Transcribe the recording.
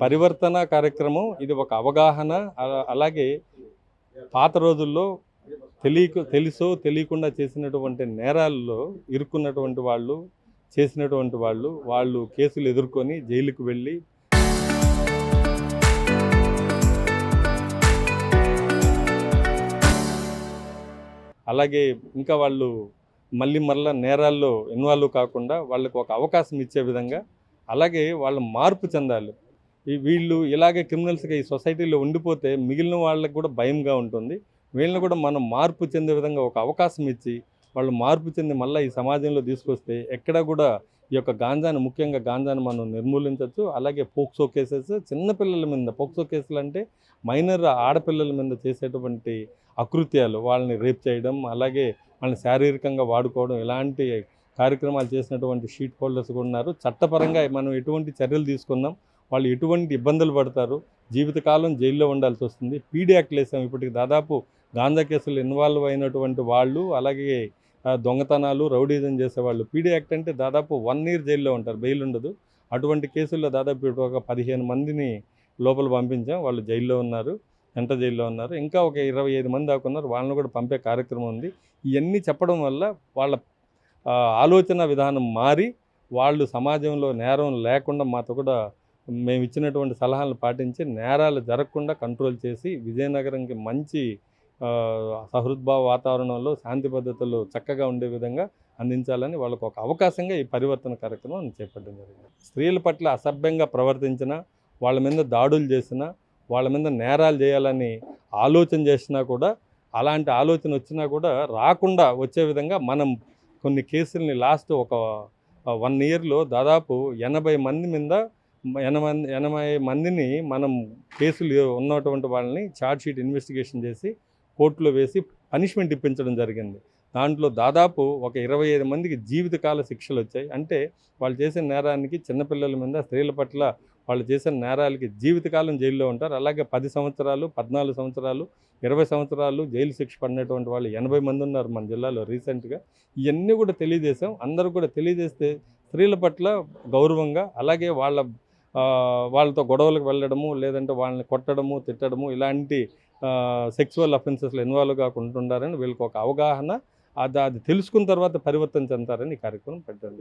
పరివర్తన కార్యక్రమం ఇది ఒక అవగాహన. అలాగే పాత రోజుల్లో తెలుసో తెలియకుండా చేసినటువంటి నేరాల్లో ఇరుక్కున్నటువంటి వాళ్ళు, చేసినటువంటి వాళ్ళు కేసులు ఎదుర్కొని జైలుకు వెళ్ళి అలాగే ఇంకా వాళ్ళు మళ్ళా నేరాల్లో ఇన్వాల్వ్ కాకుండా వాళ్ళకు ఒక అవకాశం ఇచ్చే విధంగా, అలాగే వాళ్ళు మార్పు చెందాలి. వీళ్ళు ఇలాగే క్రిమినల్స్గా ఈ సొసైటీలో ఉండిపోతే మిగిలిన వాళ్ళకి కూడా భయంగా ఉంటుంది. వీళ్ళని కూడా మనం మార్పు చెందే విధంగా ఒక అవకాశం ఇచ్చి వాళ్ళు మార్పు చెంది మళ్ళీ ఈ సమాజంలో తీసుకొస్తే ఎక్కడ కూడా ఈ యొక్క గాంజాను, ముఖ్యంగా గాంజాను మనం నిర్మూలించవచ్చు. అలాగే పోక్సో కేసెస్, చిన్నపిల్లల మీద పోక్సో కేసులు అంటే మైనర్ ఆడపిల్లల మీద చేసేటువంటి అకృత్యాలు, వాళ్ళని రేప్ చేయడం, అలాగే వాళ్ళని శారీరకంగా వాడుకోవడం, ఇలాంటి కార్యక్రమాలు చేసినటువంటి షీట్ హోల్డర్స్ కూడా ఉన్నారు. చట్టపరంగా మనం ఎటువంటి చర్యలు తీసుకుందాం, వాళ్ళు ఎటువంటి ఇబ్బందులు పడతారు, జీవితకాలం జైల్లో ఉండాల్సి వస్తుంది. పీడీ యాక్ట్లు వేసాం. ఇప్పటికి దాదాపు గాంజా కేసులు ఇన్వాల్వ్ అయినటువంటి వాళ్ళు, అలాగే దొంగతనాలు, రౌడీజం చేసేవాళ్ళు, పీడీ యాక్ట్ అంటే దాదాపు 1 year జైల్లో ఉంటారు, బెయిల్ ఉండదు. అటువంటి కేసుల్లో దాదాపు ఒక 15 మందిని లోపల పంపించాం. వాళ్ళు జైల్లో ఉన్నారు, జైల్లో ఉన్నారు. ఇంకా ఒక 25 మంది దాకా ఉన్నారు, వాళ్ళని కూడా పంపే కార్యక్రమం ఉంది. ఇవన్నీ చెప్పడం వల్ల వాళ్ళ ఆలోచన విధానం మారి వాళ్ళు సమాజంలో నేరం లేకుండా మాతో కూడా మేము ఇచ్చినటువంటి సలహాలను పాటించి నేరాలు జరగకుండా కంట్రోల్ చేసి విజయనగరంకి మంచి సహృద్భావ వాతావరణంలో శాంతి భద్రతలు చక్కగా ఉండే విధంగా అందించాలని వాళ్ళకు ఒక అవకాశంగా ఈ పరివర్తన కార్యక్రమం చేపట్టడం జరిగింది. స్త్రీల పట్ల అసభ్యంగా ప్రవర్తించిన, వాళ్ళ మీద దాడులు చేసిన, వాళ్ళ మీద నేరాలు చేయాలని ఆలోచన చేసినా కూడా, అలాంటి ఆలోచన వచ్చినా కూడా రాకుండా వచ్చే విధంగా మనం కొన్ని కేసుల్ని లాస్ట్ ఒక 1 yearలో దాదాపు 80 మంది మీద 80 మందిని మనం కేసులు ఉన్నటువంటి వాళ్ళని ఛార్జ్షీట్ ఇన్వెస్టిగేషన్ చేసి కోర్టులో వేసి పనిష్మెంట్ ఇప్పించడం జరిగింది. దాంట్లో దాదాపు ఒక 25 మందికి జీవితకాల శిక్షలు వచ్చాయి. అంటే వాళ్ళు చేసిన నేరానికి, చిన్నపిల్లల మీద, స్త్రీల పట్ల వాళ్ళు చేసిన నేరాలకి జీవితకాలం జైల్లో ఉంటారు. అలాగే 10 సంవత్సరాలు, 14 సంవత్సరాలు, 20 సంవత్సరాలు జైలు శిక్ష పడినటువంటి వాళ్ళు 80 మంది ఉన్నారు మన జిల్లాలో రీసెంట్గా. ఇవన్నీ కూడా తెలియజేసాం. అందరూ కూడా తెలియజేస్తే స్త్రీల పట్ల గౌరవంగా, అలాగే వాళ్ళతో గొడవలకు వెళ్ళడము, లేదంటే వాళ్ళని కొట్టడము, తిట్టడము, ఇలాంటి సెక్సువల్ అఫెన్సెస్లో ఇన్వాల్వ్ కాకుండా ఉండాలని వీళ్ళకి ఒక అవగాహన, అది తెలుసుకున్న తర్వాత పరివర్తన చెందుతారని ఈ కార్యక్రమం పెట్టండి.